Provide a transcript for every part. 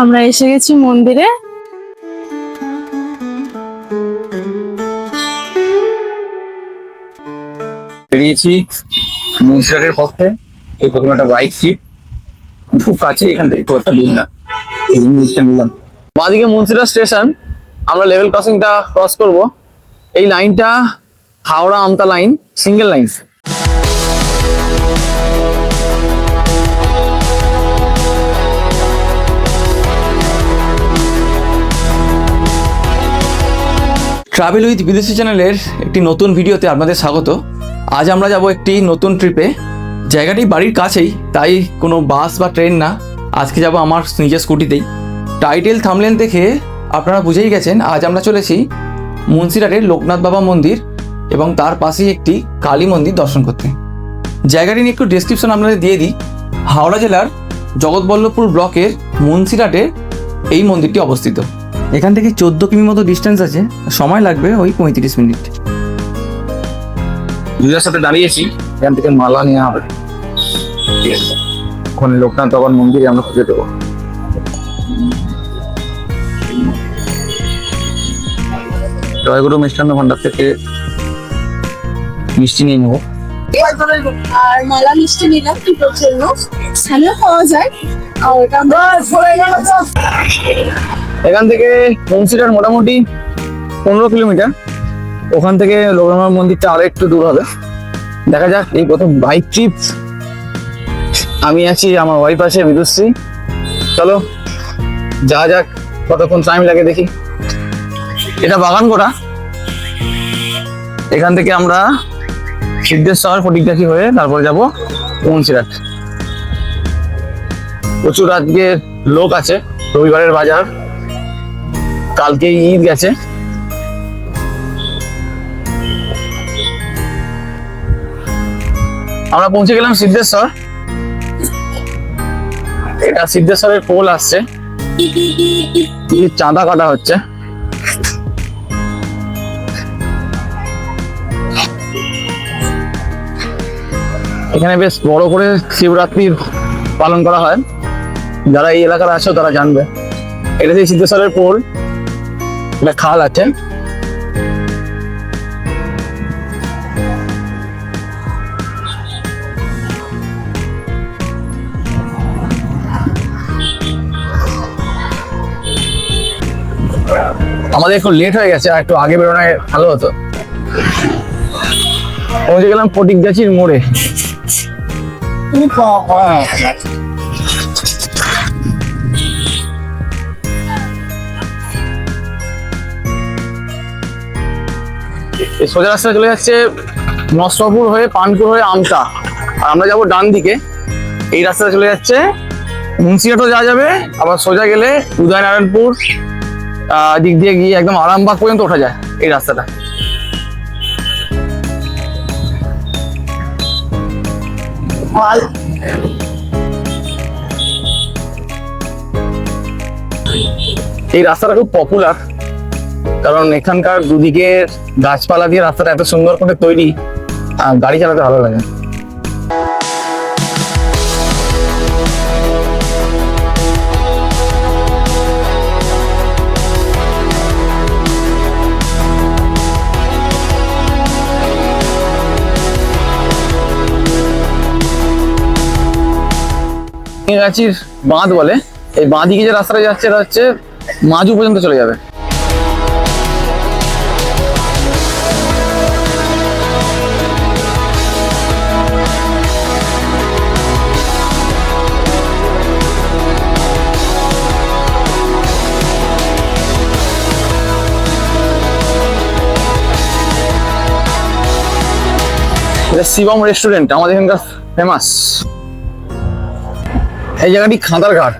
আমরা এসে গেছি মন্দিরে। বেরিয়েছি মুন্সিরহাটের পক্ষে। এই প্রথমে একটা বাইক ট্রিপ, খুব কাছে এখান থেকে, খুব একটা দূর না। বাঁদিকে মুন্সিরহাট স্টেশন, আমরা লেভেল ক্রসিংটা ক্রস করব। এই লাইনটা Howrah Amta line, single line. Travel with বিদেশি চ্যানেলের একটি নতুন ভিডিওতে আপনাদের স্বাগত। আজ আমরা যাব একটি নতুন ট্রিপে। জায়গাটি বাড়ির কাছেই, তাই কোনো বাস বা ট্রেন না। আজকে যাব আমার নিজের স্কুটিতেই। টাইটেল থাম্বনেল দেখে আপনারা বুঝেই গেছেন, আজ আমরা চলেছি মুন্সিরহাটের লোকনাথ বাবা মন্দির এবং তার পাশেই একটি কালী মন্দির দর্শন করতে। জায়গাটি নিয়ে একটু ডেসক্রিপশন আপনাদের দিয়ে দিই। হাওড়া জেলার জগৎবল্লভপুর ব্লকের মুন্সিরহাটে এই মন্দিরটি অবস্থিত। এখান থেকে 14 কিমি মতো ডিস্টেন্স আছে, সময় লাগবে ওই 35 মিনিট। দিদার সাথে দাঁড়িয়েছি, এখান থেকে মালা নেওয়া হবে। ঠিক আছে, ওখানে লোকনাথ বাবার মন্দিরে আমরা খুঁজে দেবো। জয়গুরু মিষ্টান্ন ভান্ডার থেকে মিষ্টি নিয়ে নেবো। আর মালা মিষ্টি নিলাম দুটোর জন্য, স্থানীয় পাওয়া যায়। এখান থেকে মুন্সিরহাট মোটামুটি 15 কিলোমিটার। ওখান থেকে লোকনাথ বাবার মন্দিরটা আরো একটু দূর হবে। দেখা যাক, এই প্রথম বাইক ট্রিপ। আমি আছি, আমার ওয়াইফ আছে বিদুশ্রী। চলো যা যাক, কতক্ষণ টাইম লাগে দেখি। এটা বাগানগোড়া। এখান থেকে আমরা সিদ্ধেশ্বর ফটিকগাছি হয়ে তারপরে যাব মুন্সিরহাট। প্রচুর আজকে লোক আছে, রবিবারের বাজার, কালকে ঈদ গেছে। আমরা পৌঁছে গেলাম সিদ্ধেশ্বর। এটা সিদ্ধেশ্বরের পোল আসছে, চাঁদা কাটা হচ্ছে। এখানে বেশ বড় করে শিবরাত্রির পালন করা হয়। যারা এই এলাকার আছো তারা জানবে। এটা সেই সিদ্ধেশ্বরের পোল, একটা খাল আছে। আমাদের একটু লেট হয়ে গেছে, আর একটু আগে বেরোনোয় ভালো হতো। পৌঁছে গেলাম ফটিকগাছির মোড়ে। এই সোজা রাস্তা চলে যাচ্ছে নষ্টপুর হয়ে, পানপুর হয়ে আমতা। আর আমরা যাবো ডান দিকে। এই রাস্তাটা চলে যাচ্ছে মুন্সিরহাটও যাওয়া যাবে, আবার সোজা গেলে উদয়নারায়ণপুর দিক দিয়ে গিয়ে একদম আরামবাগ পর্যন্ত ওঠা যায় এই রাস্তাটা। এই রাস্তাটা খুব পপুলার, কারণ এখানকার দুদিকে গাছপালা দিয়ে রাস্তাটা এত সুন্দর করে তৈরি, গাড়ি চালাতে ভালো লাগে। গাছির বাঁধ বলে। এই বাঁ দিকে যে রাস্তাটা যাচ্ছে এটা হচ্ছে মাজু পর্যন্ত চলে যাবে। এটা শিবম রেস্টুরেন্ট, আমাদের এখানকার ফেমাস। এই জায়গাটি খাঁদার ঘাট।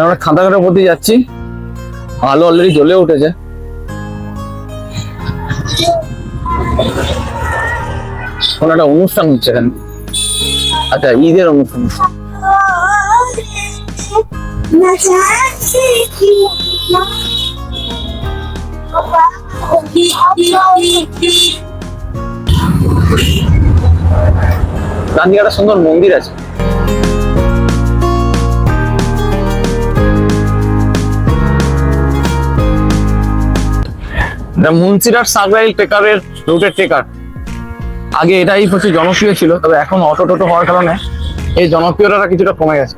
আমরা খাঁদার ঘাটের উপর দিয়ে যাচ্ছি। আলো অলরেডি জ্বলে উঠেছে। কোনো একটা অনুষ্ঠান হচ্ছে এখানে। আচ্ছা, ঈদের অনুষ্ঠান। ডান দিকে একটা সুন্দর মন্দির আছে। এটা মুন্সিরহাট সাকরাইল ট্রেকারের রুটের ট্রেকার। আগে এটাই প্রচুর জনপ্রিয় ছিল, তবে এখন অটো টোটো হওয়ার কারণে এই জনপ্রিয়তাটা কিছুটা কমে গেছে।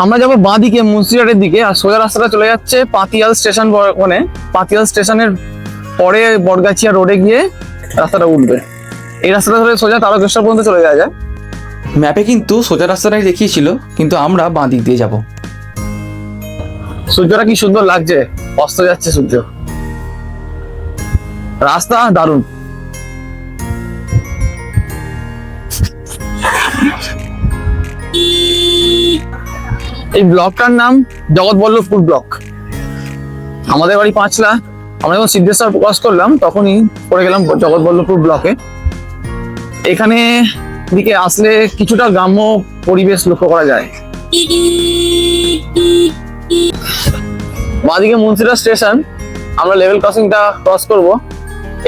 আমরা যাবো বাঁ দিকে মুন্সিরহাটের দিকে, আর সোজা রাস্তাটা চলে যাচ্ছে পাতিয়াল স্টেশন। মানে পাতিয়াল স্টেশনের পরে বটগাছিয়া রোডে গিয়ে রাস্তাটা উঠবে। এই রাস্তাটা ধরে সোজা তারকেশ্বর পর্যন্ত চলে যাওয়া যায়। ম্যাপে কিন্তু সোজা রাস্তাটাই দেখিয়েছিল, কিন্তু আমরা বাঁ দিক দিয়ে যাব। সূর্যটা কি সুন্দর লাগছে, অস্ত যাচ্ছে সূর্য। রাস্তা দারুণ। এই ব্লকটার নাম জগৎবল্লভপুর ব্লক। আমাদের বাড়ি পাঁচলা। আমরা যখন সিদ্ধেশ্বর ক্রস করলাম তখনই পড়ে গেলাম জগৎবল্লভপুর ব্লকে। এখানে দিকে আসলে কিছুটা গ্রাম্য পরিবেশ লক্ষ্য করা যায়। বাঁদিকে মুন্সিরহাট স্টেশন। আমরা লেভেল ক্রসিংটা ক্রস করব।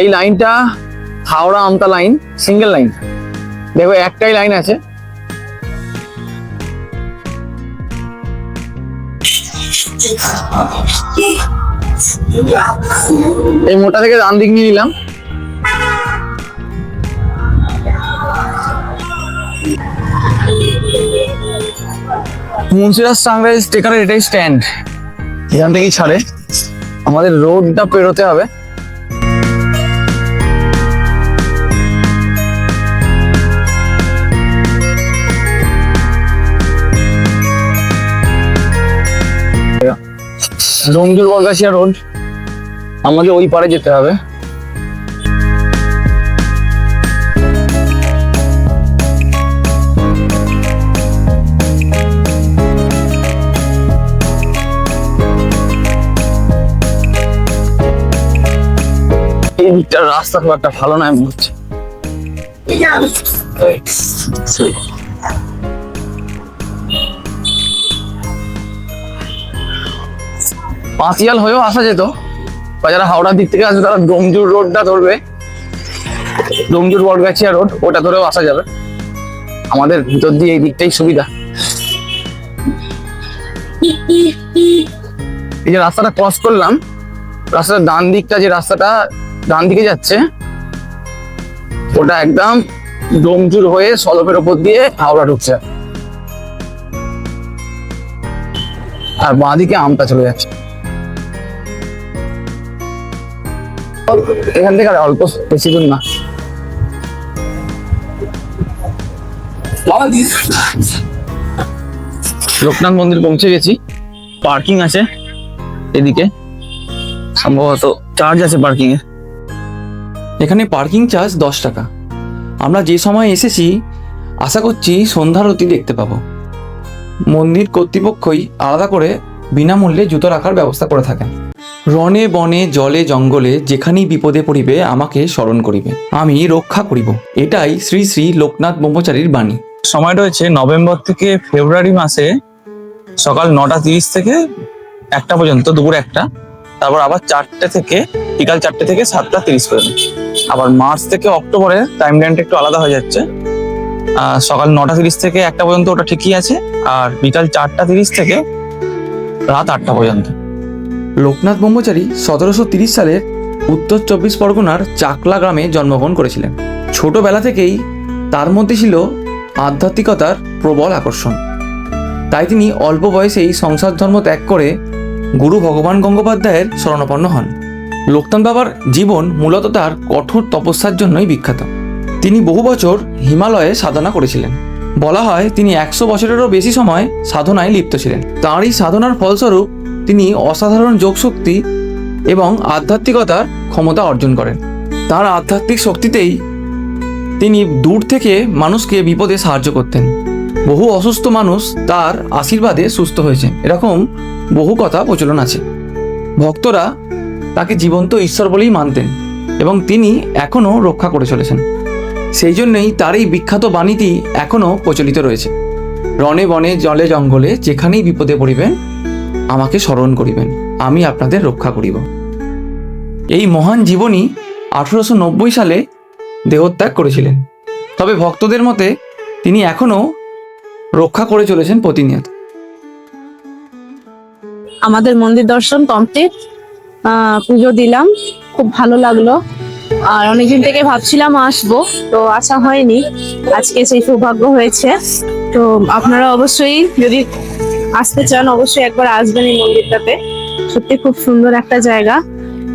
এই লাইনটা Howrah Amta line, single line. দেখো একটাই লাইন আছে। এই মোটা থেকে ডান দিক নিয়ে নিলাম। মুন্সিরহাট সানরাইজ ট্রেকারের এটাই স্ট্যান্ড। এখান থেকেই ছাড়ে। আমাদের রোডটা পেরোতে হবে। ডোমজুর বটগাছিয়া রোড, আমাকে ওই পারে যেতে হবে। এই দিকটার রাস্তা খুব একটা ভালো নয় মনে হচ্ছে। পাতিয়াল হয়েও আসা যেত, বা যারা হাওড়ার দিক থেকে আসবে তারা ডোমজুর রোডটা ধরবে। ডোমজুর বটগাছিয়া রোড, ওটা ধরেও আসা যাবে। আমাদের ভিতর দিয়ে এই দিকটাই সুবিধা। এই যে রাস্তাটা ক্রস করলাম, রাস্তার ডান দিকটা, যে রাস্তাটা ডান দিকে যাচ্ছে, ওটা একদম ডোমজুর হয়ে সলপের ওপর দিয়ে হাওড়া ঢুকছে, আর বাঁ দিকে আমটা চলে যাচ্ছে। এখান থেকে আর অল্প, বেশি দূর না। লোকনাথ মন্দির পৌঁছে গেছি। পার্কিং আছে এদিকে, সম্ভবত চার্জ আছে পার্কিং এ। এখানে পার্কিং চার্জ 10 টাকা। আমরা যে সময় এসেছি আশা করছি সন্ধ্যারতি দেখতে পাবো। মন্দির কর্তৃপক্ষই আলাদা করে বিনামূল্যে জুতো রাখার ব্যবস্থা করে থাকেন। রণে বনে জলে জঙ্গলে যেখানেই বিপদে পড়িবে আমাকে স্মরণ করিবে, আমি রক্ষা করিব, এটাই শ্রী শ্রী লোকনাথ ব্রহ্মচারীর বাণী। সময় রয়েছে নভেম্বর থেকে ফেব্রুয়ারি মাসে সকাল 9:30 থেকে 1টা পর্যন্ত, দুপুর 1টা। তারপর আবার 4টে থেকে বিকাল 4টে থেকে 7:30 পর্যন্ত। আবার মার্চ থেকে অক্টোবরের টাইম লাইনটা একটু আলাদা হয়ে যাচ্ছে। সকাল 9:30 থেকে 1টা পর্যন্ত ওটা ঠিকই আছে, আর বিকাল 4:30 থেকে রাত 8টা পর্যন্ত। লোকনাথ ব্রহ্মচারী 1730 সালে উত্তর 24 পরগনার চাকলা গ্রামে জন্মগ্রহণ করেছিলেন। ছোটবেলা থেকেই তার মধ্যে ছিল আধ্যাত্মিকতার প্রবল আকর্ষণ। তাই তিনি অল্প বয়সেই সংসার ধর্ম ত্যাগ করে গুরু ভগবান গঙ্গোপাধ্যায়ের শরণাপন্ন হন। লোকনাথ বাবার জীবন মূলত তার কঠোর তপস্যার জন্যই বিখ্যাত। তিনি বহু বছর হিমালয়ে সাধনা করেছিলেন। বলা হয় তিনি 100 বছরেরও বেশি সময় সাধনায় লিপ্ত ছিলেন। তাঁরই সাধনার ফলস্বরূপ তিনি অসাধারণ যোগশক্তি এবং আধ্যাত্মিকতার ক্ষমতা অর্জন করেন। তার আধ্যাত্মিক শক্তিতেই তিনি দূর থেকে মানুষকে বিপদে সাহায্য করতেন। বহু অসুস্থ মানুষ তার আশীর্বাদে সুস্থ হয়েছেন, এরকম বহু কথা প্রচলন আছে। ভক্তরা তাকে জীবন্ত ঈশ্বর বলেই মানতেন এবং তিনি এখনও রক্ষা করে চলেছেন। সেই জন্যই তার এই বিখ্যাত বাণীটি এখনও প্রচলিত রয়েছে। রণে বনে জলে জঙ্গলে যেখানেই বিপদে পড়িবেন আমাকে স্মরণ করিবেন, আমি আপনাদের রক্ষা করিব। এই মহান জীবনী 1890 সালে দেহত্যাগ করেছিলেন, তবে ভক্তদের মতে তিনি এখনও রক্ষা করে চলেছেন প্রতিনিয়ত। আমাদের মন্দির দর্শন কমপ্লিট, পুজো দিলাম, খুব ভালো লাগলো। আর অনেকদিন থেকে ভাবছিলাম আসবো, তো আসা হয়নি, আজকে সেই সৌভাগ্য হয়েছে। তো আপনারা অবশ্যই যদি আসতে চান অবশ্যই একবার আসবেন এই মন্দিরটাতে। সত্যি খুব সুন্দর একটা জায়গা।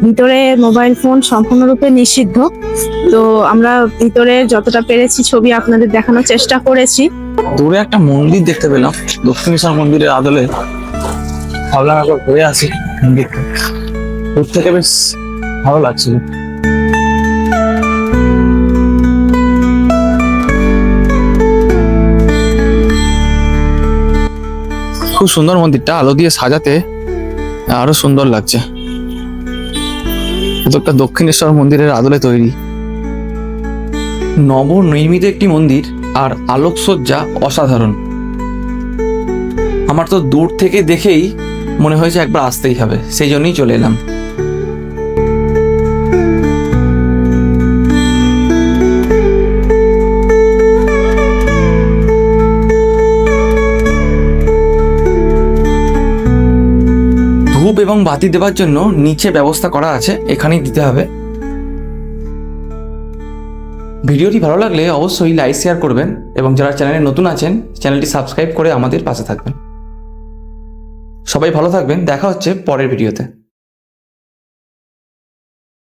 ভিতরে মোবাইল ফোন সম্পূর্ণরূপে নিষিদ্ধ। তো আমরা ভিতরে যতটা পেরেছি ছবি আপনাদের দেখানোর চেষ্টা করেছি। দূরে একটা মন্দির দেখতে পেলাম, দক্ষিণেশ্বর মন্দিরের আদলে। ভাবলাম একবার ঘুরে আসি মন্দিরটা, দূর থেকে বেশ ভালো লাগছিল। খুব সুন্দর মন্দিরটা, আলো দিয়ে সাজাতে আরো সুন্দর লাগছে। এটা একটা দক্ষিণেশ্বর মন্দিরের আদলে তৈরি। নবনির্মিত একটি মন্দির আর আলোকসজ্জা অসাধারণ। আমার তো দূর থেকে দেখেই মনে হয়েছে একবার আসতেই হবে, সেই জন্যই চলে এলাম। ধূপ এবং বাতি দেওয়ার জন্য নিচে ব্যবস্থা করা আছে, এখানেই দিতে হবে। ভিডিওটি ভালো লাগলে অবশ্যই লাইক শেয়ার করবেন এবং যারা চ্যানেলে নতুন আছেন চ্যানেলটি সাবস্ক্রাইব করে আমাদের পাশে থাকবেন। সবাই ভালো থাকবেন, দেখা হচ্ছে পরের ভিডিওতে।